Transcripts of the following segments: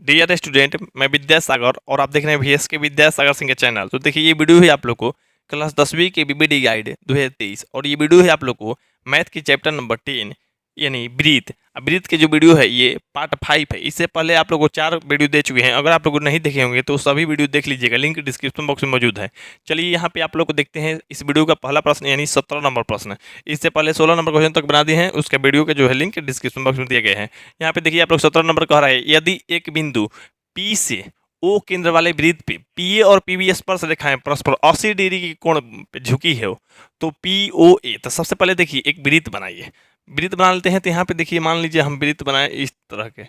Dear student, मैं विद्यासागर और आप देख रहे हैं VS के विद्यासागर सिंह के चैनल। तो देखिए, ये वीडियो है आप लोग को क्लास 10वीं के बीबीडी गाइड 2023 और ये वीडियो है आप लोग को मैथ की चैप्टर नंबर 10 यानी ब्रीथ। ब्रीथ के जो वीडियो है ये पार्ट 5 है। इससे पहले आप लोग को 4 वीडियो दे चुके हैं। अगर आप लोग नहीं देखे होंगे तो सभी वीडियो देख लीजिएगा, लिंक डिस्क्रिप्शन बॉक्स में मौजूद है। चलिए यहाँ पे आप लोग को देखते हैं इस वीडियो का पहला प्रश्न यानी 17 नंबर प्रश्न। इससे पहले 16 नंबर क्वेश्चन तक बना दिए हैं, उसका वीडियो के जो है लिंक डिस्क्रिप्शन बॉक्स में दिए गए हैं। यहाँ पे देखिए आप लोग 17 नंबर कह रहा है, यदि एक बिंदु P से O केंद्र वाले वृत्त पे PA और PB स्पर्श रेखाएं परस्पर 80 डिग्री के कोण पे झुकी है तो POA। तो सबसे पहले देखिए एक वृत्त बनाइए, वृत्त बना लेते हैं। तो यहाँ पे देखिए मान लीजिए हम वृत्त बनाए, इस तरह के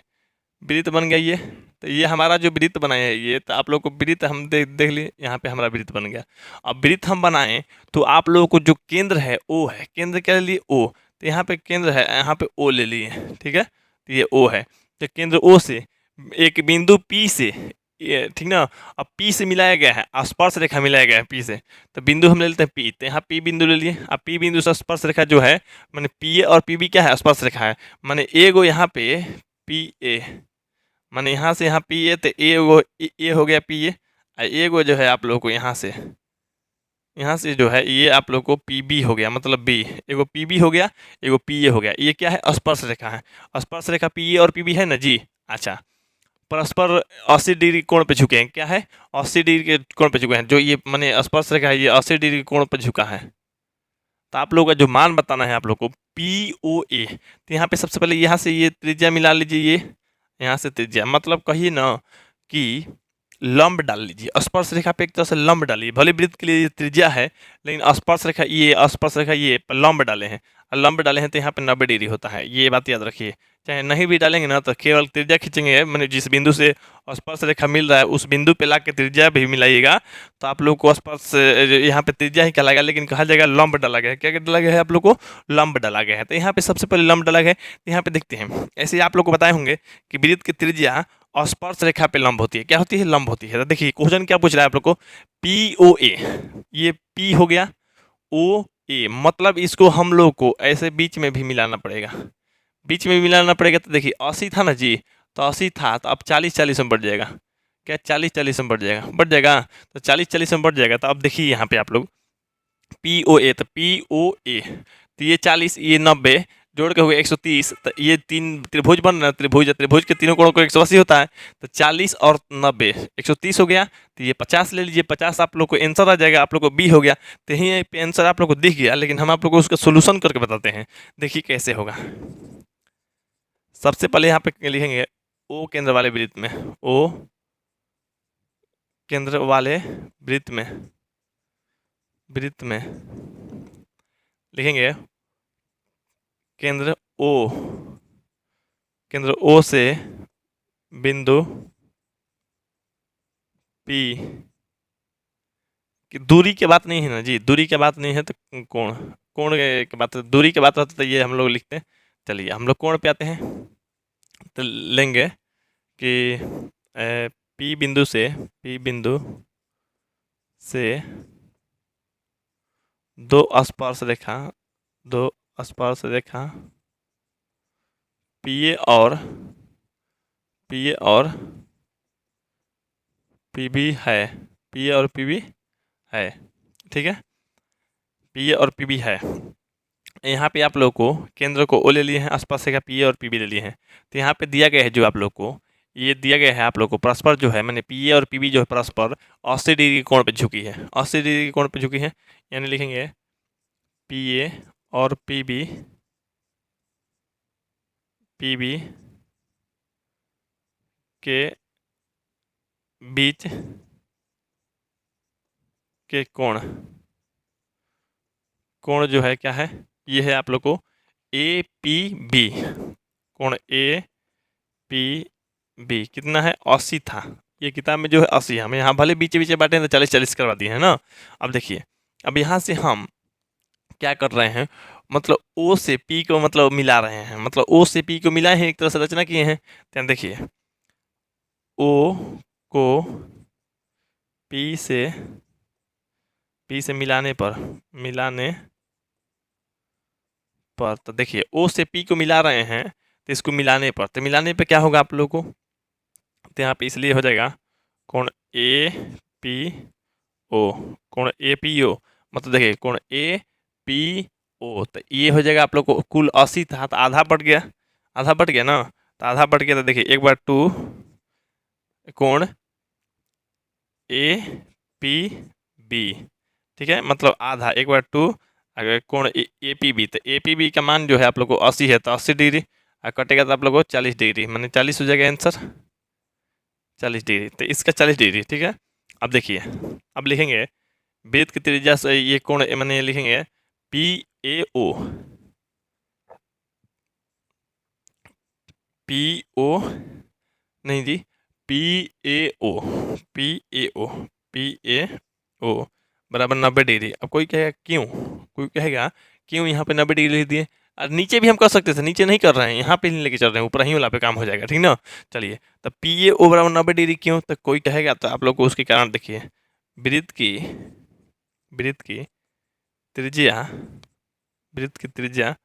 वृत्त बन गया ये। तो ये हमारा जो वृत्त बनाए है ये, तो आप लोग को वृत्त हम देख लिए, यहाँ पे हमारा वृत्त बन गया। अब वृत्त हम बनाएं तो आप लोगों को जो केंद्र है O है, केंद्र क्या ले लिए O, तो यहाँ पे केंद्र है, यहाँ पे O ले लिए, ठीक है। तो ये O है, तो केंद्र O से एक बिंदु P से, ये ठीक ना। अब P से मिलाया गया है, स्पर्श रेखा मिलाया गया है P से, तो बिंदु हम ले लेते हैं P। तो यहाँ P बिंदु ले लिए। अब P बिंदु से स्पर्श रेखा जो है माने PA और PB क्या है, स्पर्श रेखा है। माने एगो यहाँ पे PA, माने यहाँ से यहाँ PA, तो ए हो गया PA, और एगो जो है आप लोग को यहाँ से जो है ये आप लोग को PB हो गया, मतलब B। एगो PB हो गया, एगो PA हो गया। ये क्या है, स्पर्श रेखा है। स्पर्श रेखा PA और PB है ना जी। अच्छा, परस्पर 80 डिग्री कोण पे झुके हैं, क्या है 80 डिग्री के कोण पे झुके हैं। जो ये माने स्पर्श रेखा है ये 80 डिग्री कोण पे झुका है। तो आप लोगों का जो मान बताना है आप लोग को POA। तो यहाँ पे सबसे पहले यहाँ से ये त्रिज्या मिला लीजिए, ये यहाँ से त्रिज्या, मतलब कहिए ना कि लंब डाल लीजिए। स्पर्श रेखा पे एक तरह से लंब डालिए, भले वृत्त के लिए त्रिज्या है लेकिन स्पर्श रेखा ये पर लंब डाले हैं, और लंब डाले हैं तो यहाँ पे 90 डिग्री होता है। ये बात याद रखिए। चाहे नहीं भी डालेंगे ना तो केवल त्रिज्या खींचेंगे, मैंने जिस बिंदु से स्पर्श रेखा मिल रहा है उस बिंदु पे ला के त्रिज्या भी मिलाइएगा, तो आप लोग को स्पर्श यहाँ पे त्रिज्या ही कहलाएगा, लेकिन कहा जाएगा लंब डाला गया है। क्या डाला गया है, आप लोग को लंब डाला गया है। तो यहाँ पे सबसे पहले लंब डाला गया है। तो यहाँ पे देखते हैं, ऐसे ही आप लोग को बताए होंगे कि वृत्त की त्रिज्या और स्पर्श रेखा पे लंब होती है। क्या होती है, लंब होती है। तो देखिए क्वेश्चन क्या पूछ रहा है आप लोग को, POA, ये P हो गया, OA, मतलब इसको हम लोग को ऐसे बीच में भी मिलाना पड़ेगा, बीच में भी मिलाना पड़ेगा। तो देखिए 80 था ना जी, तो 80 था, तो अब 40-40 में बढ़ जाएगा। क्या 40-40 में बढ़ जाएगा, तो 40-40 में बढ़ जाएगा। तो अब देखिए यहाँ पे आप लोग POA, तो POA, तो ये 40, ये 90 जोड़ के हो गया 130। तो ये तीन त्रिभुज बन रहा है, त्रिभुज के तीनों कोणों को 180 होता है। तो 40 और 90 130 हो गया। तो ये 50 ले लीजिए, 50 आप लोग को आंसर आ जाएगा, आप लोग को B हो गया। तो यहीं पे आंसर आप लोग को दिख गया, लेकिन हम आप लोग को उसका सोल्यूशन करके बताते हैं। देखिए कैसे होगा। सबसे पहले यहाँ पे लिखेंगे O केंद्र वाले वृत्त में, O केंद्र वाले वृत्त में लिखेंगे केंद्र O से बिंदु P की दूरी की बात नहीं है ना जी, दूरी की बात नहीं है तो कोण की बात, दूरी की बात होती तो ये हम लोग लिखते हैं। चलिए हम लोग कोण पे आते हैं, तो लेंगे कि P बिंदु से दो स्पर्श रेखा PA और PB है, ठीक है। PA और PB है। यहाँ पे आप लोग को केंद्र को O ले लिए हैं, आसपास से PA और PB ले लिए हैं। तो यहाँ पे दिया गया है जो आप लोग को, ये दिया गया है आप लोग को परस्पर जो है मैंने PA और PB जो है परस्पर 80 डिग्री कोण पे झुकी है, 80 डिग्री कोण पे झुकी है। यानी लिखेंगे PA और PB के बीच के कोण जो है क्या है, ये है आप लोग को APB, कोण APB कितना है, 80 था। ये किताब में जो है 80 है, हमें यहाँ भले बीच बांटे तो 40-40 करवा दिए है ना। अब देखिए, अब यहाँ से हम क्या कर रहे हैं, मतलब O से P को मतलब मिला रहे हैं, मतलब O से P को मिलाए हैं, एक तरह से रचना किए हैं। तो देखिए O को P से मिलाने पर तो देखिए O से P को मिला रहे हैं, तो इसको मिलाने पर क्या होगा आप लोगों को, तो यहाँ पे इसलिए हो जाएगा कोण ए पी ओ, कोण ए पी ओ, मतलब देखिए कोण ए पी ओ, तो ये हो जाएगा आप लोग को कुल 80 था, तो आधा बढ़ गया, आधा बढ़ गया ना, तो आधा बढ़ गया, तो देखिए एक बार 2 कोण ए पी बी, ठीक है, मतलब आधा, एक बार 2 अगर कोण ए पी बी, तो ए पी बी का मान जो है आप लोग को 80 है, तो 80 डिग्री, और कटेगा तो आप लोग को 40 डिग्री, माने 40 हो जाएगा आंसर, 40 डिग्री, तो इसका 40 डिग्री, ठीक है। अब देखिए, अब लिखेंगे वृत्त की त्रिज्या से ये कोण मैंने लिखेंगे P A O, P O नहीं जी, P A O, P A O, P A O बराबर 90 डिग्री। अब कोई कहेगा क्यों, कोई कहेगा क्यों यहाँ पे 90 डिग्री लिख दिए, और नीचे भी हम कर सकते थे, नीचे नहीं कर रहे हैं, यहाँ पे नहीं लेके चल रहे हैं, ऊपर ही वाला पे काम हो जाएगा, ठीक ना। चलिए, तो पी ए ओ बराबर 90 डिग्री क्यों, तो कोई कहेगा, तो आप लोग को उसके कारण देखिए, वृत्त की त्रिज्या, वृत्त की त्रिज्या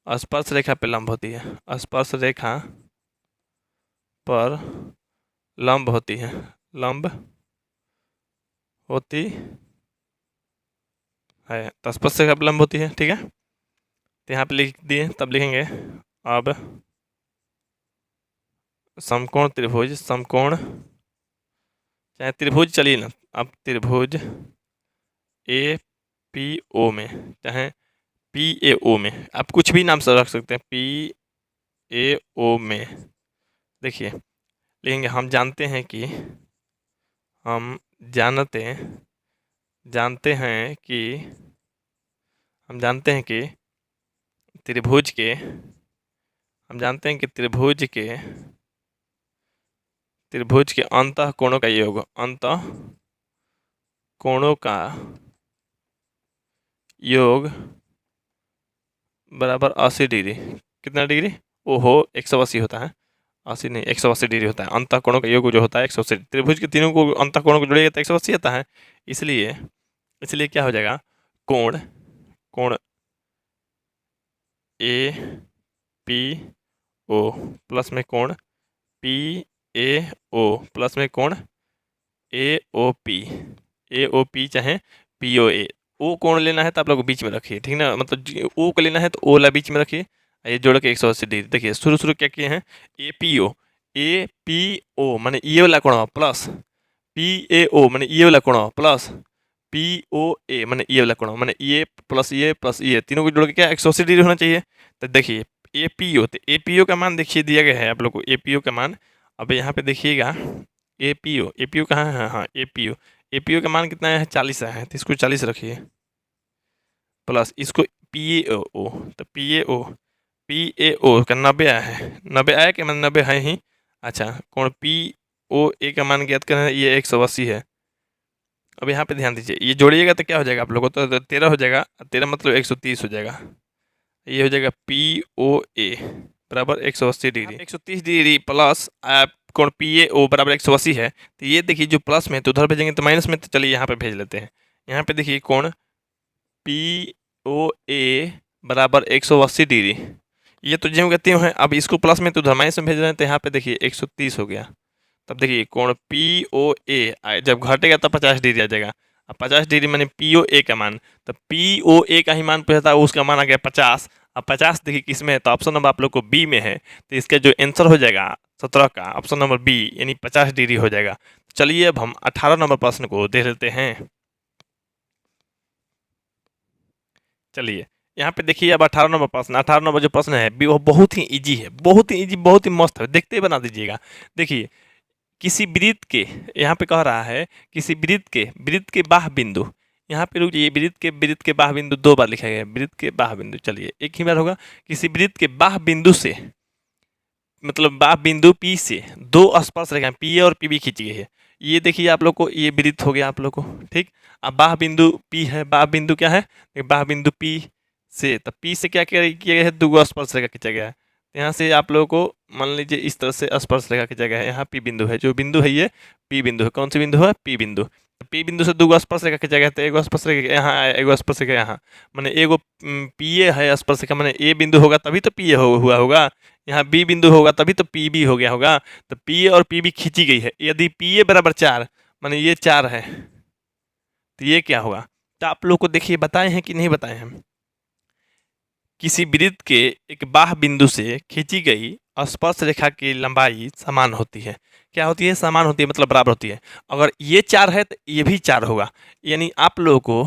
स्पर्श रेखा पे लंब होती है, स्पर्श रेखा पर लंब होती है, लंब होती है, तो स्पर्श रेखा पर लंब होती है, ठीक है। तो यहाँ पे लिख दिए, तब लिखेंगे अब समकोण त्रिभुज, समकोण चाहे त्रिभुज, चलिए ना, अब त्रिभुज ए पी ओ में, चाहे पी ए ओ में, आप कुछ भी नाम से रख सकते हैं, पी ए ओ में, देखिए लिखेंगे हम जानते हैं कि, हम जानते हैं कि, हम जानते हैं कि त्रिभुज के, हम जानते हैं कि त्रिभुज के अंतः कोणों का योग, अंतः कोणों का योग बराबर 80 डिग्री, कितना डिग्री, ओहो 180 होता है, 80 नहीं 180 डिग्री होता है, अंतः कोणों का योग जो होता है 180, त्रिभुज के तीनों को अंतः कोणों को जोड़ेगा तो 180 आता है, इसलिए क्या हो जाएगा, कोण ए पी ओ प्लस में कोण पी ए ओ प्लस में कोण ए ओ पी चाहे पी ओ ए, ओ कोण लेना है तो आप लोग बीच में रखिए, ठीक ना, मतलब ओ को लेना है तो ओ ला बीच में रखिए, ये जोड़ के 180 डिग्री। देखिए शुरू क्या किए हैं, ए पी ओ माने ये वाला कोण प्लस पी ए ओ माने ये वाला कोण प्लस पी ओ ए माने ये वाला कोण, माने ये प्लस ये तीनों को जोड़ के क्या 180 डिग्री होना चाहिए। तो देखिए ए पी ओ, तो ए पी ओ का मान देखिए दिया गया है आप लोग को, ए पी ओ का मान, अब यहाँ पे देखिएगा ए पी ओ कहाँ है, हाँ ए पी ओ का मान कितना है 40 है, तो इसको 40 रखिए, प्लस इसको पी ए ओ, तो पी ए ओ का 90 आया है, 90 आया कि मान 90 है ही, अच्छा कोण पी ओ ए का मान ज्ञात करना है, ये 180 है। अब यहाँ पे ध्यान दीजिए, ये जोड़िएगा तो क्या हो जाएगा आप लोगों को, तो 13 हो जाएगा, 13 मतलब 130 हो जाएगा, ये हो जाएगा पी ओ ए बराबर 180 डिग्री, 130 डिग्री प्लस कोण पी ए ओ बराबर 180 है, तो ये देखिए जो प्लस में तो उधर भेजेंगे तो माइनस में, तो चलिए यहाँ पे भेज लेते हैं। यहाँ पे देखिए कोण पी ओ ए बराबर 180 डिग्री, ये तो ज्यों कहते हैं, अब इसको प्लस में तो उधर माइनस में भेज रहे हैं, तो यहाँ पे देखिए 130 हो गया। तब देखिए कोण पी ओ ए जब घटेगा तब 50 डिग्री आ जाएगा, अब 50 डिग्री माने पी ओ ए का मान, तो पी ओ ए का ही मान पूछा था, उसका मान आ गया 50। अब 50 देखिए किस में है, तो ऑप्शन नंबर आप लोग को बी में है, तो इसका जो आंसर हो जाएगा 17 का ऑप्शन नंबर बी यानी 50 डिग्री हो जाएगा। चलिए अब हम 18 नंबर प्रश्न को देख लेते हैं। चलिए यहाँ पे देखिए, अब 18 नंबर प्रश्न, 18 नंबर जो प्रश्न है वो बहुत ही इजी है, बहुत ही इजी, बहुत ही मस्त है, देखते ही बना दीजिएगा। देखिए किसी वृत्त के, यहाँ पे कह रहा है किसी वृत्त के बाह बिंदु, यहाँ पे रुकिए, वृत्त के बाह बिंदु 2 बार लिखा गया है, वृत्त के बाह बिंदु, चलिए एक ही बार होगा, किसी वृत्त के बाह बिंदु से, मतलब बाह बिंदु पी से 2 स्पर्श रेखाएं पी ए और पी बी खींची गई है, ये देखिए आप लोग को, ये वृत्त हो गया आप लोग को, ठीक। अब बाह बिंदु पी है, बाह बिंदु क्या है, बाह बिंदु पी से, तब पी से क्या किया गया है, 2 स्पर्श रेखा खींचा गया है, यहाँ से आप लोगों को मान लीजिए इस तरह से स्पर्श रेखा खींचा गया है, यहाँ पी बिंदु है, जो बिंदु है ये पी बिंदु है, कौन सी बिंदु है, पी बिंदु। पी बिंदु से दूगो स्पर्श रेखा खींचा गया तो एगो स्पर्श रेखा यहाँ, एगो स्पर्श रेखा यहाँ, माने एगो पी ए है स्पर्श रेखा, माने ए बिंदु होगा तभी तो पी ए हुआ होगा, यहाँ बी बिंदु होगा तभी तो पी बी हो गया होगा। तो पी ए और पी बी खींची गई है, यदि पी ए बराबर 4 माने ये 4 है तो ये क्या होगा। तो आप लोग को देखिए बताए हैं कि नहीं बताए हैं, किसी वृत्त के एक बाह्य बिंदु से खींची गई स्पर्श रेखा की लंबाई समान होती है। क्या होती है? समान होती है, मतलब बराबर होती है। अगर ये 4 है तो ये भी 4 होगा, यानी आप लोगों को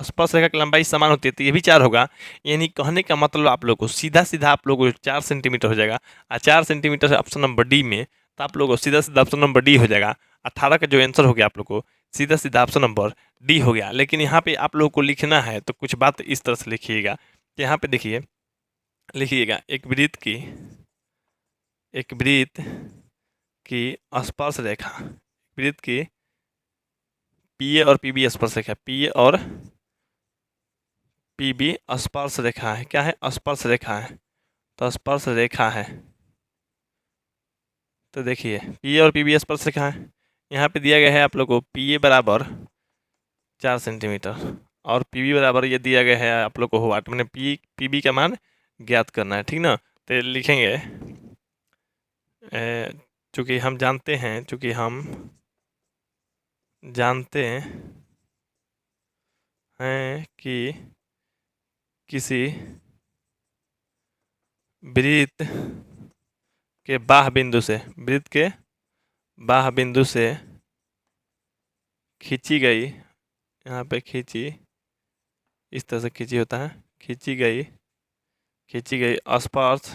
स्पर्श रेखा की लंबाई समान होती है तो ये भी 4 होगा। यानी कहने का मतलब आप लोग को सीधा सीधा आप लोग को 4 सेंटीमीटर हो जाएगा। और 4 सेंटीमीटर से ऑप्शन नंबर डी में, तो आप लोग को सीधा सीधा ऑप्शन नंबर डी हो जाएगा। 18 का जो आंसर हो गया आप लोग को सीधा सीधा ऑप्शन नंबर डी हो गया। लेकिन यहाँ पे आप लोग को लिखना है तो कुछ बात इस तरह से लिखिएगा। यहाँ पे देखिए, लिखिएगा एक वृत्त की स्पर्श रेखा, वृत्त की पी ए और पी बी स्पर्श रेखा, पी ए और पी बी स्पर्श रेखा है। क्या है? स्पर्श रेखा है। तो स्पर्श रेखा है, तो देखिए पी ए और पी बी स्पर्श रेखा है। यहाँ पे दिया गया है आप लोग को पी ए बराबर 4 सेंटीमीटर और पी बी बराबर ये दिया गया है आप लोग को वाट, मैंने पी बी का मान ज्ञात करना है, ठीक ना। तो लिखेंगे चूँकि हम जानते हैं कि किसी वृत्त के बाह्य बिंदु से खींची गई, यहाँ पे खींची इस तरह से खींची होता है, खींची गई स्पर्श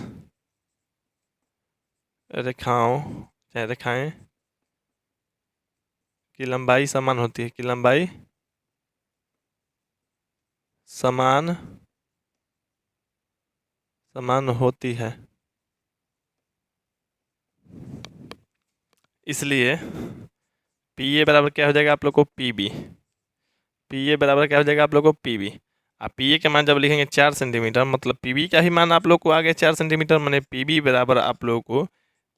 रेखाएं की लंबाई समान होती है, समान होती है। इसलिए पी ए बराबर क्या हो जाएगा आप लोग को? P B. पी ए बराबर क्या हो जाएगा आप लोग को? P B. आप पी ए का मान जब लिखेंगे 4 सेंटीमीटर, मतलब पी बी का ही मान आप लोग को आ गया 4 सेंटीमीटर, मैंने पी बी बराबर आप लोग को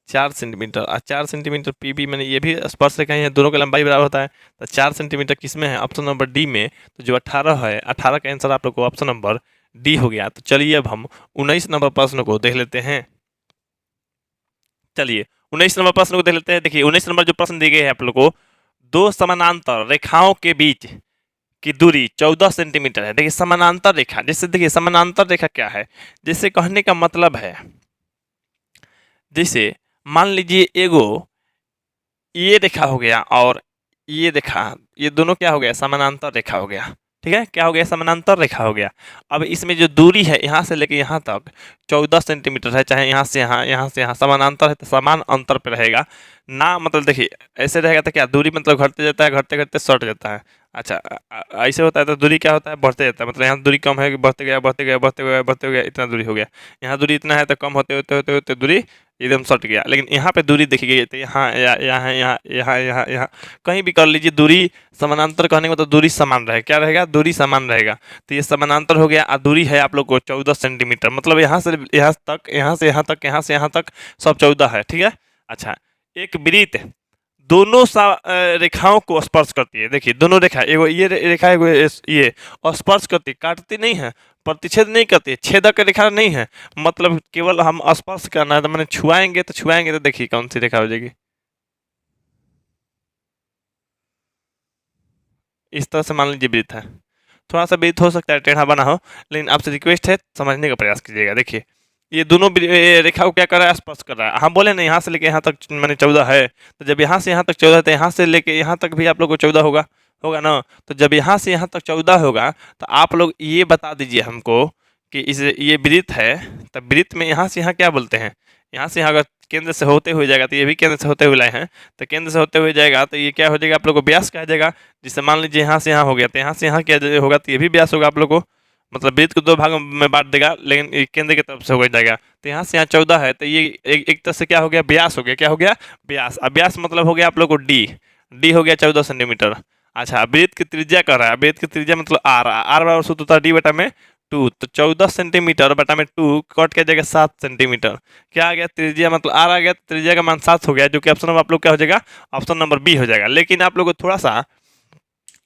4 सेंटीमीटर। और 4 सेंटीमीटर पी बी मैंने ये भी स्पर्श रेखा है, दोनों का लंबाई बराबर होता है। तो 4 सेंटीमीटर किस में है? ऑप्शन नंबर डी में। तो जो 18 है, 18 का आंसर आप लोग को ऑप्शन नंबर डी हो गया। तो चलिए अब हम 19 नंबर प्रश्न को देख लेते हैं। चलिए 19 नंबर प्रश्न को देख लेते हैं। देखिए 19 नंबर जो प्रश्न दिए गए हैं आप लोग को, दो समानांतर रेखाओं के बीच की दूरी 14 सेंटीमीटर है। देखिए समानांतर रेखा, जैसे देखिए समानांतर रेखा क्या है, जैसे कहने का मतलब है, जैसे मान लीजिए एगो ये रेखा हो गया और ये रेखा, ये दोनों क्या हो गया? समानांतर रेखा हो गया। ठीक है, क्या हो गया? समानांतर रेखा हो गया। अब इसमें जो दूरी है यहाँ से लेके यहाँ तक 14 सेंटीमीटर है, चाहे यहाँ से यहाँ समानांतर है तो समान अंतर पे रहेगा ना। मतलब देखिए ऐसे रहेगा तो क्या दूरी मतलब घटते जाता है, घटते घटते सट जाता है। अच्छा ऐसे होता है तो दूरी क्या होता है? बढ़ते जाता है। मतलब यहाँ दूरी कम है, बढ़ते गया इतना दूरी हो गया। यहाँ दूरी इतना है तो कम होते होते दूरी एकदम सट गया। लेकिन यहाँ पे दूरी देखी गई तो यहाँ कहीं भी कर लीजिए, दूरी समानांतर कहने का मतलब दूरी समान रहे। क्या रहेगा? दूरी समान रहेगा। तो ये समानांतर हो गया और दूरी है आप लोग को 14 सेंटीमीटर, मतलब यहाँ से यहाँ तक, यहाँ से यहाँ तक, यहाँ से यहाँ तक सब 14 है। ठीक है। अच्छा, एक वृत्त दोनों रेखाओं को स्पर्श करती है। देखिए दोनों रेखा, एगो ये रेखा, एगो ये स्पर्श करती, काटती नहीं है, प्रतिच्छेद नहीं करती, छेदक रेखा नहीं है, मतलब केवल हम स्पर्श करना है। तो मैंने छुआएंगे तो देखिए कौन सी रेखा हो जाएगी, इस तरह से मान लीजिए वृत्त है। थोड़ा सा वृत्त हो सकता है टेढ़ा बना हो, लेकिन आपसे रिक्वेस्ट है समझने का प्रयास कीजिएगा। देखिए ये दोनों रेखा को क्या कर रहा है? स्पर्श कर रहा है। हम बोले ना यहाँ से लेके यहाँ तक मैंने 14 है, तो जब यहाँ से यहाँ तक 14 है तो यहाँ से लेके यहाँ तक भी आप लोग को 14 होगा ना। तो जब यहाँ से यहाँ तक 14 होगा तो आप लोग ये बता दीजिए हमको कि इस ये वृत्त है, तब वृत्त में यहाँ से यहाँ क्या बोलते हैं? यहाँ से यहाँ अगर केंद्र से होते हुए जाएगा तो ये भी केंद्र से होते हुए लाए हैं, तो केंद्र से होते हुए जाएगा तो ये क्या हो जाएगा? आप लोग को व्यास कहा जाएगा। जिससे मान लीजिए यहाँ से यहाँ हो गया तो यहाँ से यहाँ क्या होगा? तो ये भी व्यास होगा आप लोग को। मतलब वृत्त को दो भागों में बांट देगा, लेकिन केंद्र की तरफ से हो जाएगा। तो यहाँ से यहाँ 14 है तो ये एक तरह से क्या हो गया? व्यास हो गया। क्या हो गया? व्यास। अब व्यास मतलब हो गया आप लोग को डी हो गया 14 सेंटीमीटर। अच्छा, वृत्त की त्रिज्या कर रहा है, वृत्त की त्रिज्या मतलब आर बराबर सूत्र होता है डी बटा में 2। तो 14 सेंटीमीटर बटा में 2 कट के जगह 7 सेंटीमीटर। क्या आ गया? त्रिज्या मतलब आर आ गया, त्रिज्या का मान 7 हो गया, जो कि ऑप्शन नंबर आप लोग क्या हो जाएगा? ऑप्शन नंबर बी हो जाएगा। लेकिन आप लोग को थोड़ा सा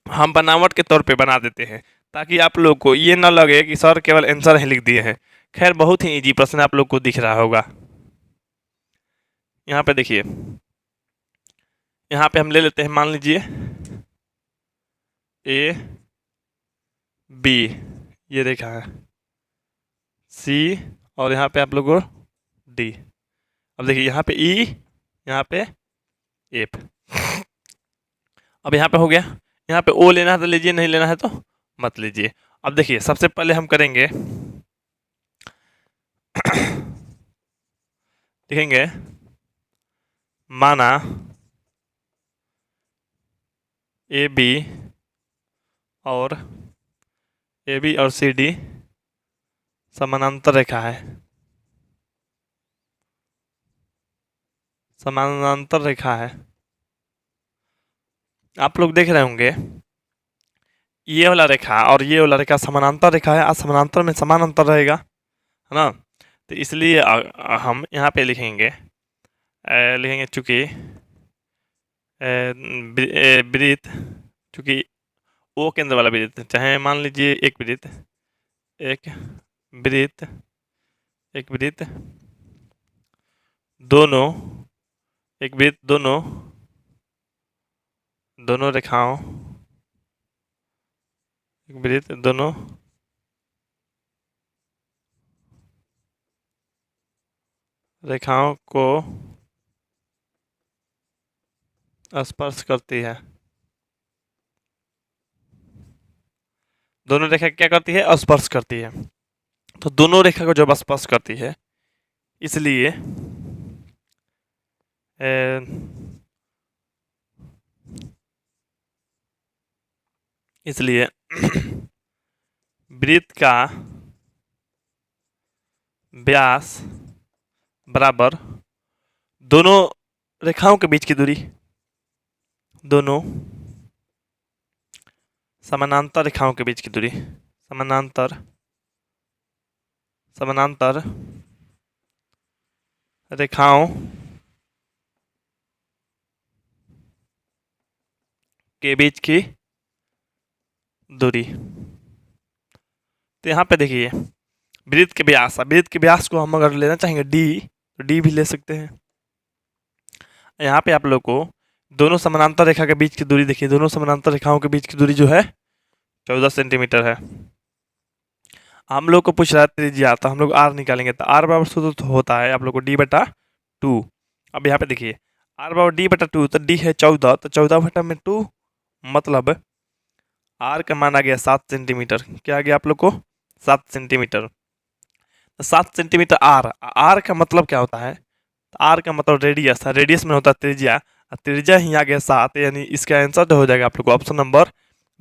हम बनावट के तौर पे बना देते हैं ताकि आप लोग को ये ना लगे कि सर केवल आंसर ही लिख दिए हैं। खैर बहुत ही इजी प्रश्न आप लोग को दिख रहा होगा। यहाँ पे देखिए, यहाँ पे हम ले लेते हैं, मान लीजिए ए बी ये रेखा है, सी और यहाँ पे आप लोग को डी। अब देखिए यहाँ पे ई, यहाँ पे एफ। अब यहाँ पे हो गया, यहाँ पे ओ लेना है तो लीजिए, नहीं लेना है तो मत लीजिए। अब देखिए सबसे पहले हम करेंगे लिखेंगे माना ए बी और सी डी समानांतर रेखा है, समानांतर रेखा है। आप लोग देख रहे होंगे ये वाला रेखा और ये वाला रेखा समानांतर रेखा है, आज समानांतर में समान अंतर रहेगा, है ना। तो इसलिए हम यहाँ पे लिखेंगे चूँकि वृत्त, चूँकि ओ केंद्र वाला वृत्त, चाहे मान लीजिए एक वृत्त दोनों, एक वृत्त दोनों रेखाओं, एक वृत्त दोनों रेखाओं को स्पर्श करती है। दोनों रेखा क्या करती है? स्पर्श करती है। तो दोनों रेखा को जब स्पर्श करती है, इसलिए वृत्त का व्यास बराबर दोनों रेखाओं के बीच की दूरी, दोनों समानांतर रेखाओं के बीच की दूरी, समानांतर रेखाओं के बीच की दूरी। तो यहाँ पे देखिए वृत्त के व्यास को हम अगर लेना चाहेंगे डी, तो डी भी ले सकते हैं। यहाँ पे आप लोग को दोनों समानांतर रेखा के बीच की दूरी देखिए, दोनों समानांतर रेखाओं के बीच की दूरी जो है 14 सेंटीमीटर है। हम लोग को पूछ रहा है त्रिज्या, तो हम लोग आर निकालेंगे, तो आर बराबर सूत्र होता है आप लोग को D/2। अब यहाँ पे देखिए आर बराबर D/2, तो डी है 14, तो 14/2 मतलब आर का मान आ गया 7 सेंटीमीटर। क्या आ गया आप लोग को? 7 सेंटीमीटर। तो 7 सेंटीमीटर आर का मतलब क्या होता है? आर का मतलब रेडियस है, रेडियस में होता है त्रिज्या, त्रिज्या ही आ गया 7, यानी इसका आंसर तो हो जाएगा आप लोग को ऑप्शन नंबर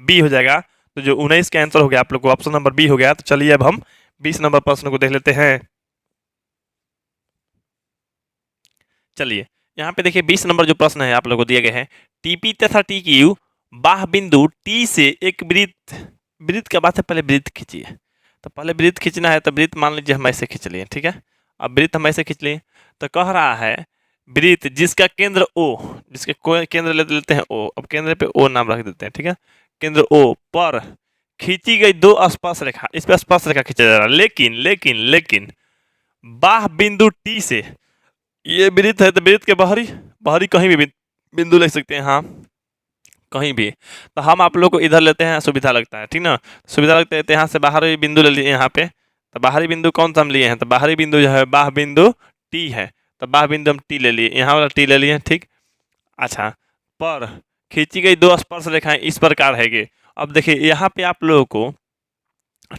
बी हो जाएगा। तो जो 19 का आंसर हो गया आप लोग को ऑप्शन नंबर बी हो गया। तो चलिए अब हम 20 नंबर प्रश्न को देख लेते हैं। चलिए यहाँ पे देखिए 20 नंबर जो प्रश्न है आप लोग को दिए गए हैं, टीपी तथा टी क्यू बाह बिंदु टी से एक वृत्त का बात है, पहले वृत्त खींचिए। तो पहले वृत्त खींचना है, तो वृत्त मान लीजिए हम ऐसे खींच लिए, ठीक है। अब वृत्त हम ऐसे खींच लिए, तो कह रहा है वृत्त जिसका केंद्र ओ, जिसके केंद्र लेते हैं ओ, अब केंद्र पे ओ नाम रख देते हैं, ठीक है। केंद्र ओ पर खींची गई दो स्पर्श रेखा, इस पर स्पर्श रेखा खींचा जा रहा है, लेकिन बाह बिंदु टी से, ये वृत्त है तो वृत्त के बाहरी कहीं भी बिंदु ले सकते हैं, हाँ कहीं भी। तो हम आप लोग को इधर लेते हैं, सुविधा लगता है, ठीक ना, सुविधा लगता है। तो यहाँ से बाहरी बिंदु ले लिए यहाँ पे, तो बाहरी बिंदु कौन सा हम लिए हैं? तो बाहरी बिंदु जो है बाह बिंदु टी है, तो बाह बिंदु हम टी ले लिए, यहाँ वाला टी ले लिए, ठीक। अच्छा, पर खींची गई दो स्पर्श रेखाएं इस प्रकार है। अब देखिए यहाँ पे आप लोगों को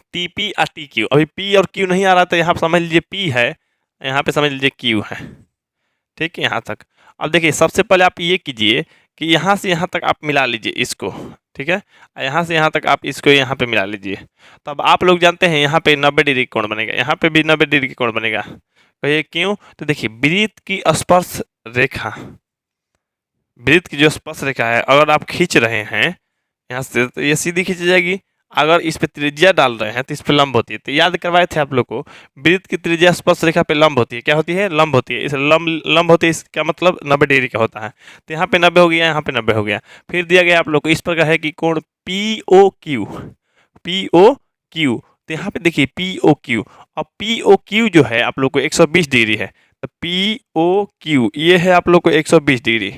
टी पी और टी क्यू, अभी पी और क्यू नहीं आ रहा, तो यहाँ पर समझ लीजिए पी है, यहाँ पे समझ लीजिए क्यू है, ठीक है, यहाँ तक। अब देखिए सबसे पहले आप ये कीजिए कि यहाँ से यहाँ तक आप मिला लीजिए इसको, ठीक है, यहाँ से यहाँ तक आप इसको यहाँ पे मिला लीजिए। तो अब आप लोग जानते हैं यहाँ पे 90 डिग्री कोण बनेगा, यहाँ पे भी 90 डिग्री कोण बनेगा। कहिए क्यों? तो देखिए वृत्त की स्पर्श रेखा, वृत्त की जो स्पर्श रेखा है अगर आप खींच रहे हैं यहाँ से, तो ये सीधी खींची जाएगी। अगर इस पे त्रिज्या डाल रहे हैं तो इस पे लंब होती है। तो याद करवाए थे आप लोग को, वृत्त की त्रिज्या स्पर्श रेखा पे लंब होती है। क्या होती है? लंब होती है। इस लंब होती है, इसका मतलब 90 डिग्री का होता है। तो यहाँ पे 90 हो गया, यहाँ पे 90 हो गया। फिर दिया गया आप लोग को इस प्रकार है कि कोण P O Q, P O Q, तो यहाँ पे देखिए पी ओ क्यू। अब पी ओ क्यू जो है आप लोग को 120 डिग्री है, तो पी ओ क्यू ये है आप लोग को 120 डिग्री,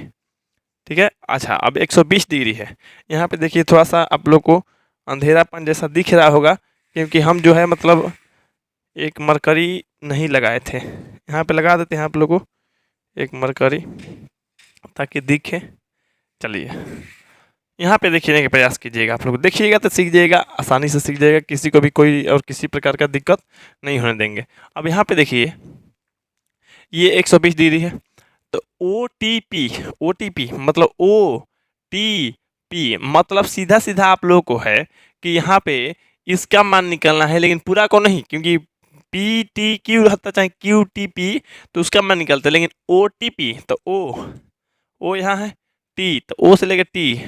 ठीक है। अच्छा अब 120 डिग्री है, यहाँ पे देखिए थोड़ा सा आप लोग को अंधेरापन जैसा दिख रहा होगा, क्योंकि हम जो है मतलब एक मरकरी नहीं लगाए थे। यहाँ पे लगा देते हैं आप लोग को एक मरकरी ताकि दिखे। चलिए यहाँ पे देखने का प्रयास कीजिएगा, आप लोग देखिएगा तो सीख जाइएगा, आसानी से सीख जाइएगा, किसी को भी कोई और किसी प्रकार का दिक्कत नहीं होने देंगे। अब यहाँ पे देखिए ये 120 डिग्री है, तो ओ टी पी मतलब ओ टी पी मतलब सीधा सीधा आप लोगों को है कि यहाँ पे इसका मान निकलना है, लेकिन पूरा को नहीं, क्योंकि पी टी क्यू रहता चाहे क्यू टी पी तो उसका मान निकलता है, लेकिन ओ टी पी तो ओ यहाँ है, टी तो ओ से लेकर टी,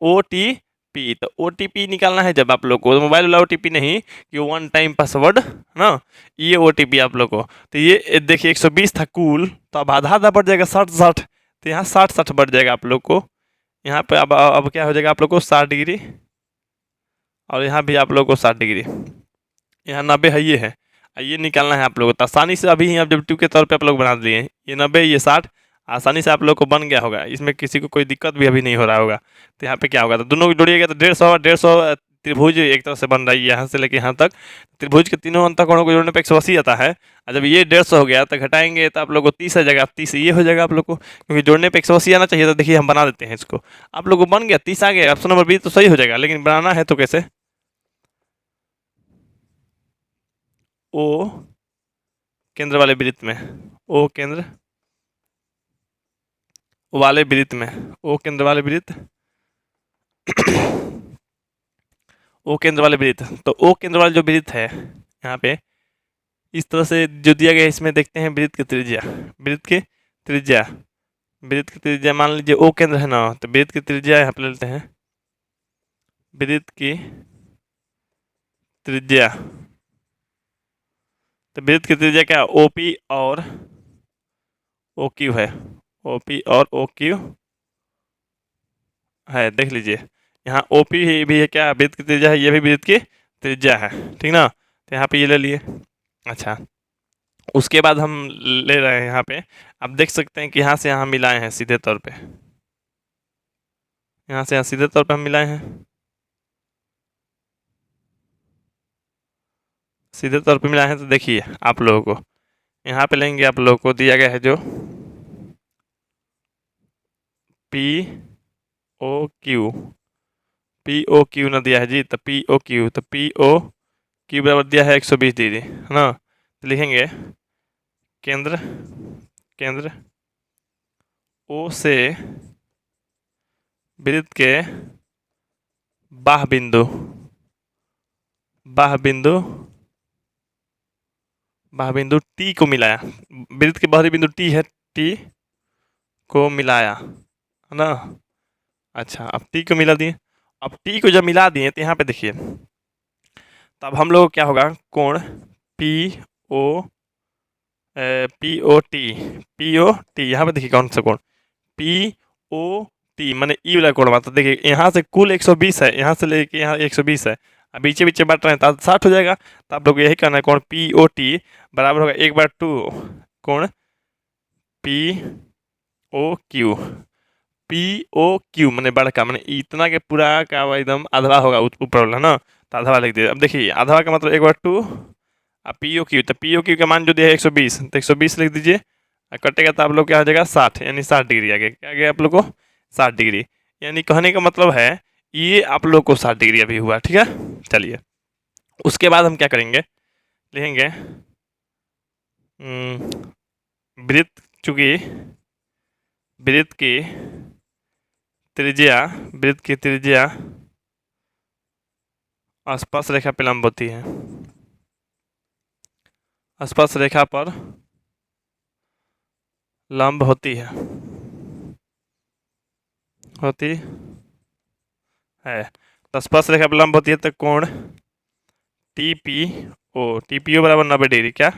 ओ टी पी, तो ओ टी पी निकालना है जब आप लोग को, मोबाइल वाला ओ टी पी नहीं कि वन टाइम पासवर्ड ना, ये ओ टी पी आप लोग को। तो ये देखिए 120 था कुल, तो अब आधा आधा बढ़ जाएगा 60, तो यहाँ 60 बढ़ जाएगा आप लोग को। यहाँ पे अब क्या हो जाएगा आप लोग को 60 डिग्री, और यहाँ भी आप लोग को 60 डिग्री, यहाँ 90 है, ये निकालना है आप लोगों को। आसानी से अभी ऑब्जेक्टिव के तौर पे आप लोग बना दिए हैं, ये 90 ये 60 आसानी से आप लोग को बन गया होगा, इसमें किसी को कोई दिक्कत भी अभी नहीं हो रहा होगा। तो यहाँ पे क्या होगा, तो दोनों को जोड़िएगा तो 150 त्रिभुज एक तरह से बन रहा है यहाँ से लेके यहाँ तक। त्रिभुज के तीनों अंतःकोणों को जोड़ने पे 180 आता है, और जब ये 150 हो गया तो घटाएंगे तो आप लोग को 30 आ जाएगा, 30 ये हो जाएगा आप लोग को, क्योंकि जोड़ने पे 180 आना चाहिए। तो देखिए हम बना देते हैं इसको, आप लोग को बन गया 30 आ गया, ऑप्शन नंबर बी तो सही हो जाएगा, लेकिन बनाना है तो कैसे, ओ केंद्र वाले वृत्त में, ओ केंद्र वाले वृत्त में, ओ केंद्र वाले वृत्त ओ केंद्र वाले वृत्त, तो ओ केंद्र वाले जो वृत्त है यहाँ पे इस तरह से जो दिया गया है, इसमें देखते हैं वृत्त की त्रिज्या, वृत्त की त्रिज्या, वृत्त की त्रिज्या मान लीजिए ओ केंद्र है ना, तो वृत्त की त्रिज्या यहाँ पे ले लेते हैं, वृत्त की त्रिज्या, तो वृत्त की त्रिज्या क्या ओपी और ओ क्यू है, ओपी और ओ क्यू है, देख लीजिए यहाँ ओपी भी है, क्या वृत्त की त्रिज्या है, ये भी वृत्त की त्रिज्या है, ठीक ना। तो यहाँ पे ये ले लिए। अच्छा उसके बाद हम ले रहे हैं यहाँ पे, आप देख सकते हैं कि यहाँ से यहाँ मिलाए हैं सीधे तौर पे, यहाँ से यहाँ सीधे तौर पे हम मिलाए हैं, सीधे तौर पे मिलाए हैं। तो देखिए आप लोगों को यहाँ पे लेंगे, आप लोगों को दिया गया है जो P O Q, P O Q ना दिया है जी, तो पी ओ क्यू, तो पी ओ क्यू बराबर दिया है 120 डिग्री है ना। तो लिखेंगे केंद्र, केंद्र ओ से वृत्त के बाह बिंदु, बाह बिंदु, बाह बिंदु टी को मिलाया, वृत्त के बाहरी बिंदु टी है, टी को मिलाया है ना। अच्छा अब टी को मिला दिए, अब टी को जब मिला दिए तो यहाँ पे देखिए, तब हम लोग क्या होगा, कोण पी ओ टी, यहाँ पे देखिए कौन सा कोण पी ओ टी माने ई वाला कोण बात। तो देखिए यहाँ से कुल 120 है, यहाँ से लेके यहाँ 120 है, अब बीचे बीचे बांट रहे हैं तो 60 हो जाएगा। तो आप लोग यही करना है, कोण पी ओ टी बराबर होगा 1/2 कोण P O Q, P O Q मैंने बड़का मैंने इतना के पूरा का एकदम आधा होगा ऊपर वाला ना, तो आधा लिख दिया। अब देखिए आधा का मतलब 1/2 अब पी ओ क्यू, तो पी ओ क्यू का मान जो दिया है 120, तो 120 लिख दीजिए, कटेगा तो आप लोग क्या हो जाएगा 60, यानी 60 डिग्री आ गया, क्या गया आप लोग को 60 डिग्री, यानी कहने का मतलब है ये आप लोग को 60 डिग्री अभी हुआ, ठीक है। चलिए उसके बाद हम क्या करेंगे, लिखेंगे वृत्त, चूंकि वृत्त की त्रिज्या, वृत्त की त्रिज्या स्पर्श रेखा पे लंब होती है, स्पर्श रेखा पर लंब होती है, होती है, तो स्पर्श रेखा पर लंब होती है, तो कोण टी पी ओ बराबर 90 डिग्री, क्या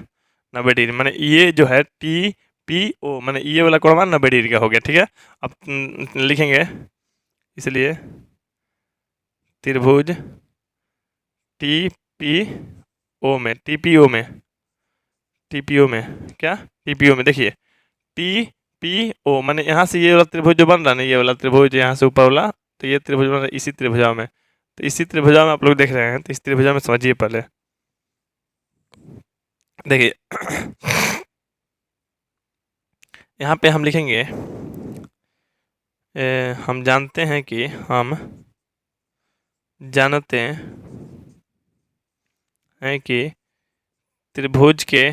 90 डिग्री माने ये जो है टी पी ओ माने ये वाला कोण 90 डिग्री का हो गया, ठीक है। अब लिखेंगे इसलिए त्रिभुज टी पी ओ में, टीपीओ में, टीपीओ में क्या, टीपीओ में देखिए टी पी ओ, माने यहाँ से ये वाला त्रिभुज जो बन रहा है ना, ये वाला त्रिभुज यहाँ से ऊपर वाला, तो ये त्रिभुज बन रहा है इसी त्रिभुजा में। तो इसी त्रिभुजा में आप लोग देख रहे हैं, तो इस त्रिभुजा में समझिए पहले देखिए यहाँ पे हम लिखेंगे हम जानते हैं कि हम जानते हैं कि त्रिभुज के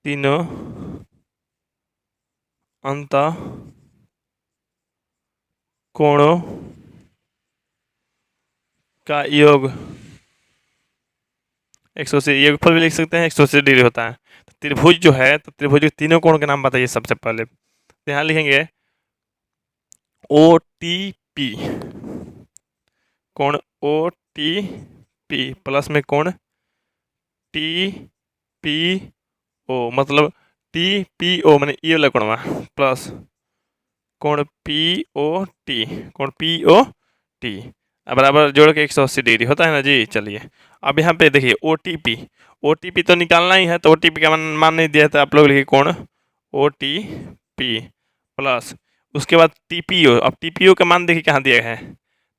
तीनों अंत कोणों का योग 180, योगफल भी लिख सकते हैं, 180 डिग्री होता है। तो त्रिभुज जो है, तो त्रिभुज के तीनों कोण के नाम बताइए सबसे पहले। तो यहाँ लिखेंगे ओ टी पी, कोण ओ टी पी प्लस में कोण टी पी ओ, मतलब टी पी ओ मैंने ये वाला कोण प्लस कोण पी ओ टी, कोण पी ओ टी बराबर जोड़ के 180 डिग्री होता है ना जी। चलिए अब यहाँ पे देखिए ओ टी पी तो निकालना ही है, तो ओ टी पी का मान नहीं दिया था आप लोग, लिखिए कोण ओ टी पी प्लस उसके बाद टी पी ओ। अब टी पी ओ का मान देखिए कहाँ दिया है,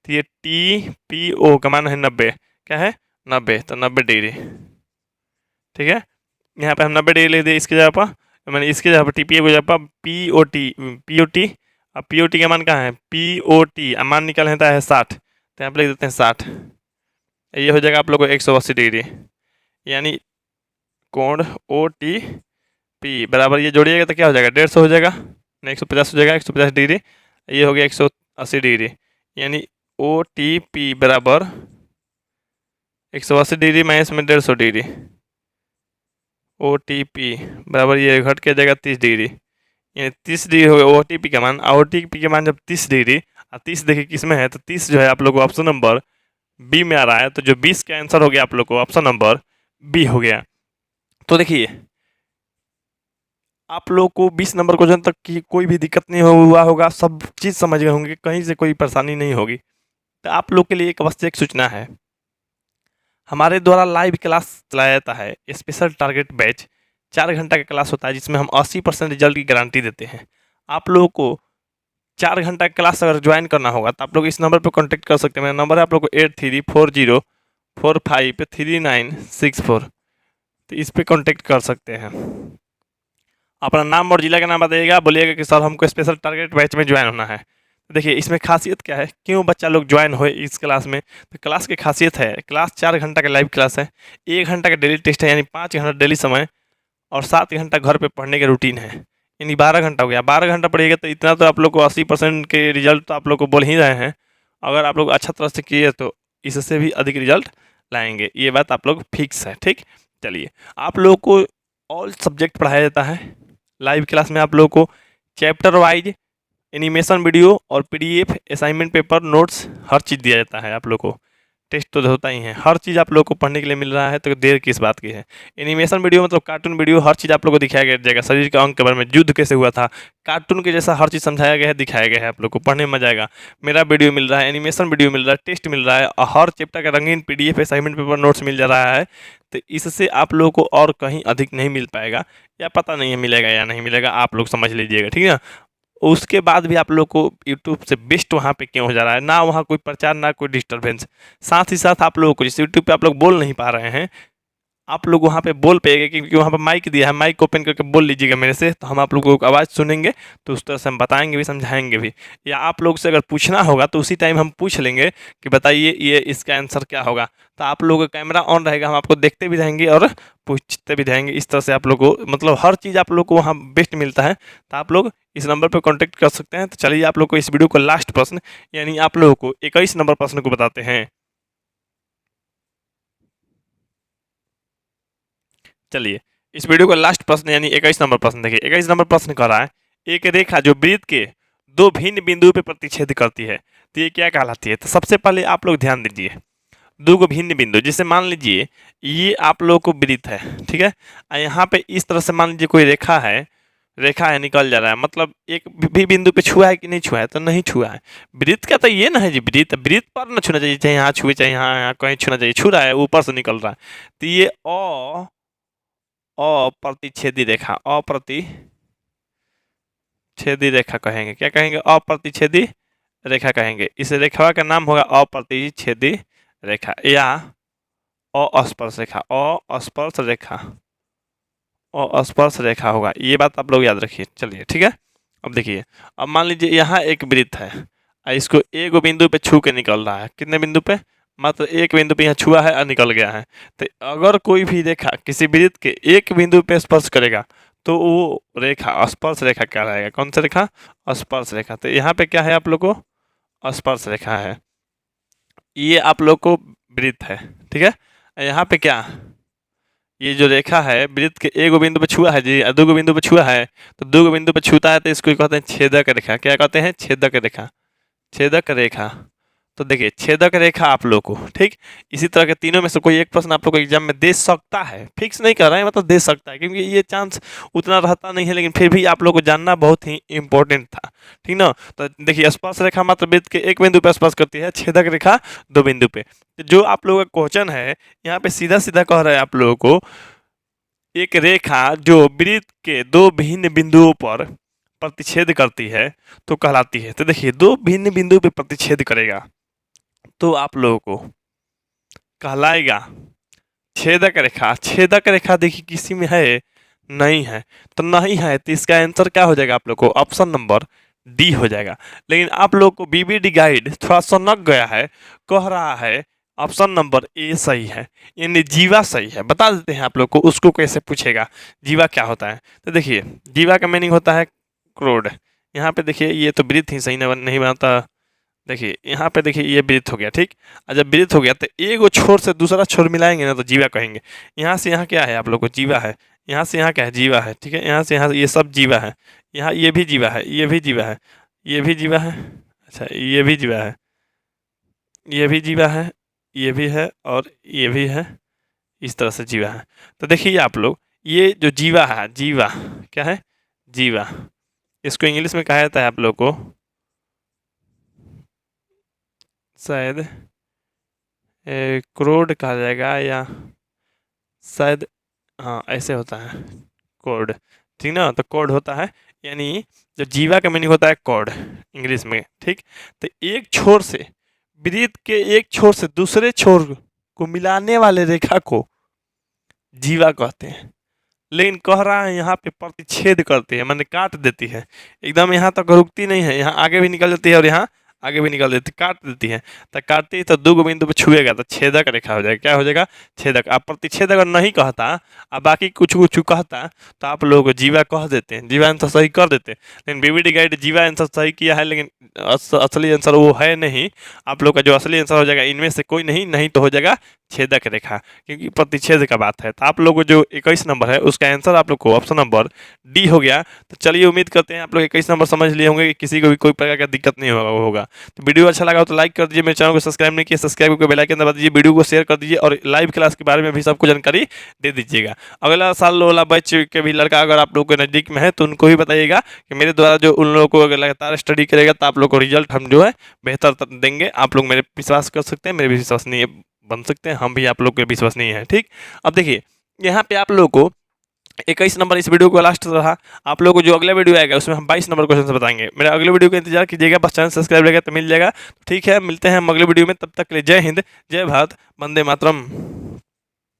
तो ये टी पी ओ का मान है 90, क्या है 90, तो 90 डिग्री, ठीक है। यहाँ पे हम 90 डिग्री लिख दिए इसके जगह पर, मैंने इसके जगह पर टी पी ओ की जगह पर पी ओ टी। अब पी ओ टी का मान कहाँ है, पी ओ टी मान निकालना है 60, तो यहाँ पर लिख देते हैं 60, ये हो जाएगा आप लोग को 180 डिग्री, यानी कोण ओ टी पी बराबर ये जोड़िएगा तो क्या हो जाएगा 150 हो जाएगा, नहीं 150 हो जाएगा, 150 डिग्री, ये हो गया 180 डिग्री, यानी ओ टी पी बराबर 180 डिग्री माइनस में 150 डिग्री, ओ टी पी बराबर ये घट के जाएगा 30 डिग्री, यानी 30 डिग्री हो गया ओ टी पी का मान। ओ टी पी का मान जब 30 डिग्री, और 30 देखिए किस में है, तो 30 जो है आप लोग को ऑप्शन नंबर बी में आ रहा है, तो जो 20 का आंसर हो गया आप लोग को ऑप्शन नंबर बी हो गया। तो देखिए आप लोग को 20 नंबर क्वेश्चन तक की कोई भी दिक्कत नहीं हुआ होगा, सब चीज़ समझ गए होंगे, कहीं से कोई परेशानी नहीं होगी। तो आप लोग के लिए एक आवश्यक सूचना है, हमारे द्वारा लाइव क्लास चलाया जाता है, स्पेशल टारगेट बैच 4 घंटा का क्लास होता है, जिसमें हम 80% रिजल्ट की गारंटी देते हैं। आप लोगों को 4 घंटा क्लास अगर ज्वाइन करना होगा तो आप लोग इस नंबर पर कॉन्टैक्ट कर सकते हैं। मेरा नंबर है आप लोग को 8340453964, तो इस पर कॉन्टैक्ट कर सकते हैं। अपना नाम और जिला का नाम बताइएगा, बोलिएगा कि सर हमको स्पेशल टारगेट बैच में ज्वाइन होना है। देखिए इसमें खासियत क्या है, क्यों बच्चा लोग ज्वाइन हो इस क्लास में, तो क्लास की खासियत है, क्लास 4 घंटा का लाइव क्लास है, 1 घंटा का डेली टेस्ट है, यानी 5 घंटा डेली समय, और 7 घंटा घर पे पढ़ने का रूटीन है, यानी 12 घंटा हो गया। 12 घंटा पढ़िएगा तो इतना तो आप लोग को 80% के रिजल्ट तो आप लोग को बोल ही रहे हैं। अगर आप लोग अच्छा तरह से किए तो इससे भी अधिक रिजल्ट लाएंगे, ये बात आप लोग फिक्स है, ठीक। चलिए आप लोग को ऑल सब्जेक्ट पढ़ाया जाता है लाइव क्लास में। आप लोग को चैप्टर वाइज एनिमेशन वीडियो और पीडीएफ असाइनमेंट पेपर नोट्स हर चीज़ दिया जाता है। आप लोग को टेस्ट तो होता ही है, हर चीज़ आप लोग को पढ़ने के लिए मिल रहा है, तो देर किस बात की है। एनिमेशन वीडियो मतलब कार्टून वीडियो, हर चीज़ आप लोग को दिखाया जाएगा, शरीर के अंग के बारे में, युद्ध कैसे हुआ था, कार्टून के जैसा हर चीज़ समझाया गया है, दिखाया गया है, आप लोग को पढ़ने में मजा आएगा। मेरा वीडियो मिल रहा है, एनिमेशन वीडियो मिल रहा है, टेस्ट मिल रहा है, और हर चैप्टर का रंगीन पीडीएफ असाइनमेंट पेपर नोट्स मिल जा रहा है। तो इससे आप लोगों को और कहीं अधिक नहीं मिल पाएगा, या पता नहीं है मिलेगा या नहीं मिलेगा, आप लोग समझ लीजिएगा, ठीक है ना। उसके बाद भी आप लोग को यूट्यूब से बेस्ट वहाँ पे क्यों हो जा रहा है, ना वहाँ कोई प्रचार ना कोई डिस्टर्बेंस, साथ ही साथ आप लोगों को जैसे यूट्यूब पे आप लोग बोल नहीं पा रहे हैं, आप लोग वहाँ पे बोल पाएंगे, क्योंकि वहाँ पे माइक दिया है, माइक ओपन करके बोल लीजिएगा मेरे से, तो हम आप लोगों को आवाज़ सुनेंगे, तो उस तरह से हम बताएंगे भी समझाएंगे भी। या आप लोग से अगर पूछना होगा तो उसी टाइम हम पूछ लेंगे कि बताइए ये इसका आंसर क्या होगा, तो आप लोगों का कैमरा ऑन रहेगा, हम आपको देखते भी रहेंगे और पूछते भी रहेंगे। इस तरह से आप लोग को मतलब हर चीज़ आप लोग को वहाँ बेस्ट मिलता है, तो आप लोग इस नंबर पर कॉन्टैक्ट कर सकते हैं। तो चलिए आप लोग को इस वीडियो को लास्ट प्रश्न, यानी आप लोगों को 21 नंबर प्रश्न को बताते हैं। चलिए इस वीडियो का लास्ट प्रश्न यानी 21 नंबर प्रश्न देखिए। 21 नंबर प्रश्न कह रहा है, एक रेखा जो वृत्त के 2 भिन्न बिंदुओं पर प्रतिच्छेद करती है, तो ये क्या कहलाती है। तो सबसे पहले आप लोग ध्यान दीजिए, 2 भिन्न बिंदु, जैसे मान लीजिए ये आप लोग को वृत्त है, ठीक है, और यहाँ पे इस तरह से मान लीजिए कोई रेखा है, रेखा है निकल जा रहा है, मतलब एक भी बिंदु पे छुआ है कि नहीं छुआ है, तो नहीं छुआ है। वृत्त का तो ये ना है जी, वृत्त पर ना छूना चाहिए, चाहे यहाँ छुए चाहे यहाँ कहीं छूना चाहिए, छू रहा है ऊपर से निकल रहा है। तो ये अप्रतिच्छेदी रेखा, अप्रतिच्छेदी रेखा कहेंगे, क्या कहेंगे, अप्रतिच्छेदी रेखा कहेंगे। इस रेखा का नाम होगा अप्रतिच्छेदी रेखा या अस्पर्श रेखा, अस्पर्श रेखा, अस्पर्श रेखा होगा, ये बात आप लोग याद रखिए। चलिए ठीक है, अब देखिए, अब मान लीजिए यहाँ एक वृत्त है, इसको एक बिंदु पे छू के निकल रहा है, कितने बिंदु पे, मात्र एक बिंदु पे यहाँ छुआ है और निकल गया है। तो अगर कोई भी रेखा किसी वृत्त के एक बिंदु पे स्पर्श करेगा तो वो रेखा स्पर्श रेखा कहलाएगा। कौन सा रेखा, स्पर्श रेखा। तो यहाँ पे क्या है आप लोग को, स्पर्श रेखा है, ये आप लोग को वृत्त है, ठीक है। यहाँ पे क्या, ये जो रेखा है वृत्त के एक बिंदु पे छुआ है जी, दो बिंदु पे छुआ है, तो दो बिंदु पे छूता है तो इसको कहते हैं छेदक रेखा। क्या कहते हैं, छेदक रेखा, छेदक रेखा। तो देखिए छेदक रेखा आप लोग को, ठीक, इसी तरह के तीनों में से कोई एक प्रश्न आप लोग को एग्जाम में दे सकता है, फिक्स नहीं कर रहे हैं, मतलब दे सकता है, क्योंकि ये चांस उतना रहता नहीं है, लेकिन फिर भी आप लोग को जानना बहुत ही इंपॉर्टेंट था, ठीक ना। तो देखिए स्पर्श रेखा मात्र वृत्त के एक बिंदु पे स्पर्श करती है, छेदक रेखा दो बिंदु पे। तो जो आप लोगों का क्वेश्चन है यहाँ पे सीधा सीधा कह रहे हैं आप लोगों को, एक रेखा जो वृत्त के दो भिन्न बिंदुओं पर प्रतिच्छेद करती है तो कहलाती है। तो देखिए दो भिन्न बिंदु पे प्रतिच्छेद करेगा तो आप लोगों को कहलाएगा छेदक रेखा। छेदक रेखा देखिए किसी में है, नहीं है, तो नहीं है तो इसका आंसर क्या हो जाएगा आप लोग को, ऑप्शन नंबर डी हो जाएगा। लेकिन आप लोग को बीबीडी गाइड थोड़ा सनक गया है, कह रहा है ऑप्शन नंबर ए सही है, यानी जीवा सही है। बता देते हैं आप लोग को उसको कैसे पूछेगा, जीवा क्या होता है। तो देखिए जीवा का मीनिंग होता है क्रोड। यहाँ पे देखिए ये तो वृत्त ही सही नहीं बनता, देखिए यहाँ पे देखिए ये वृत्त हो गया, ठीक। और जब वृत्त हो गया तो एक छोर से दूसरा छोर मिलाएंगे ना तो जीवा कहेंगे। यहाँ से यहाँ क्या है आप लोग को, जीवा है, यहाँ से यहाँ क्या है, जीवा है, ठीक है। यहाँ से यहाँ ये सब जीवा है, यहाँ ये भी जीवा है, ये भी जीवा है, ये भी जीवा है, अच्छा ये भी जीवा है, ये भी जीवा है, ये भी है और ये भी है, इस तरह से जीवा है। तो देखिए आप लोग ये जो जीवा है, जीवा क्या है, जीवा, इसको इंग्लिश में कहा जाता है आप लोग को शायद क्रोड कहा जाएगा, या शायद हाँ ऐसे होता है कोड, ठीक ना। तो कोड होता है, यानी जो जीवा का मीनिंग होता है कोड इंग्लिश में, ठीक। तो एक छोर से वृत्त के एक छोर से दूसरे छोर को मिलाने वाले रेखा को जीवा कहते हैं। लेकिन कह रहा है यहाँ पे प्रतिच्छेद करती है, मैंने काट देती है, एकदम यहाँ तक रुकती नहीं है, यहाँ आगे भी निकल जाती है और यहाँ आगे भी निकल देती, काट देती है। तो काटती है तो दो बिंदु पे छुएगा तो छेदक रेखा हो जाएगा। क्या हो जाएगा, छेदक। आप प्रतिच्छेद अगर नहीं कहता अब बाकी कुछ कुछ कहता तो आप लोग जीवा कह देते हैं, जीवा आंसर सही कर देते। लेकिन बीबीडी गाइड जीवा आंसर सही किया है, लेकिन असली आंसर वो है नहीं। आप लोग का जो असली आंसर हो जाएगा इनमें से कोई नहीं तो हो जाएगा छेदक रेखा, क्योंकि प्रतिच्छेद का बात है। तो आप लोग को जो 21 नंबर है उसका आंसर आप लोग को ऑप्शन नंबर डी हो गया। तो चलिए उम्मीद करते हैं आप लोग 21 नंबर समझ लिए होंगे कि किसी को भी कोई प्रकार का दिक्कत नहीं होगा। तो वीडियो अच्छा लगा हो तो लाइक कर दीजिए, मेरे चैनल को सब्सक्राइब नहीं किया सब्सक्राइब करके बेल आइकन दबा दीजिए, वीडियो को शेयर कर दीजिए और लाइव क्लास के बारे में भी सबको जानकारी दे दीजिएगा। अगला साल वाला बैच के भी लड़का अगर आप लोग के नज़दीक में है तो उनको भी बताइएगा कि मेरे द्वारा जो उन लोगों को अगर लगातार स्टडी करेगा तो आप लोग को रिजल्ट हम जो है बेहतर देंगे। आप लोग मेरे विश्वास कर सकते हैं, मेरे भी विश्वसनीय बन सकते हैं, हम भी आप लोग के विश्वसनीय हैं, ठीक। अब देखिए यहाँ पे आप लोग को 21 नंबर इस वीडियो को लास्ट रहा। आप लोगों को जो अगला वीडियो आएगा उसमें हम 22 नंबर क्वेश्चन से बताएंगे। मेरे अगले वीडियो का इंतजार कीजिएगा, बस चैनल सब्सक्राइब रहेगा तो मिल जाएगा। ठीक है, मिलते हैं हम अगले वीडियो में, तब तक के लिए जय हिंद, जय भारत, वंदे मातरम।